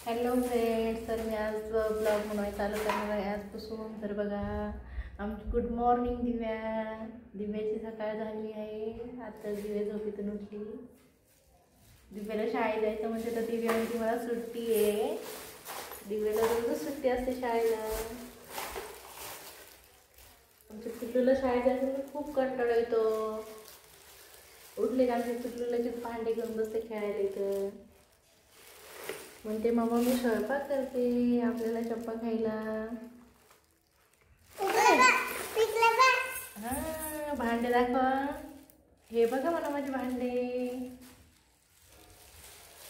Hello friends, तर मी आज blog बनवायला चालू करणार आहे आजपासून. तर बघा, आमची गुड मॉर्निंग दिव्याची सकाळ झाली आहे. आता दिव्या झोपेतून उठली. दिव्याला शाळेत जायचं म्हणजे तर दिव्या म्हणजे मला सुट्टी आहे. दिव्याला रोजच सुट्टी असते शाळेला. आमच्या पिल्लूला शाळेत जायचं म्हणजे खूप कंटाळा येतो. उठले का आमच्या पिल्लूला भांडे घेऊन बसते खेळायला इथं. म्हणते मम्मा मी स्वयंपाक करते, आपल्याला चप्पा खायला. हा, भांडे दाखवा. हे बघा मला माझे भांडे.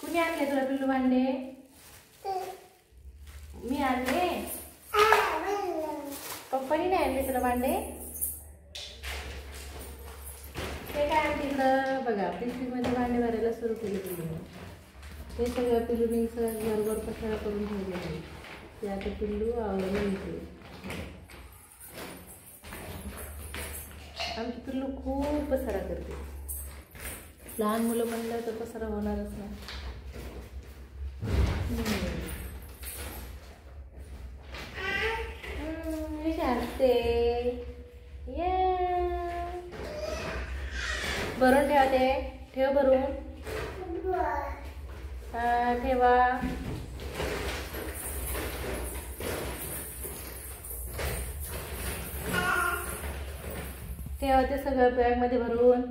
कुणी आणले तुला पिल्लू भांडे? मी आणले. पप्पानी नाही आणले तुला भांडे? ते काय आणते इकडं बघा, पिशवीमध्ये भांडे भरायला सुरू केले पिल्लूने. हे सगळं पिल्लूने सगळं घरभर पसारा करून ठेवले आहे. ते आता पिल्लू आवडून येते. आमची पिल्लू खूप पसारा करते. लहान मुलं म्हणलं तर पसारा होणारच नाही. शांते भरून ठेवा. ते ठेव भरून. ठेवा. ठेवा ते सगळं बॅग मध्ये भरून.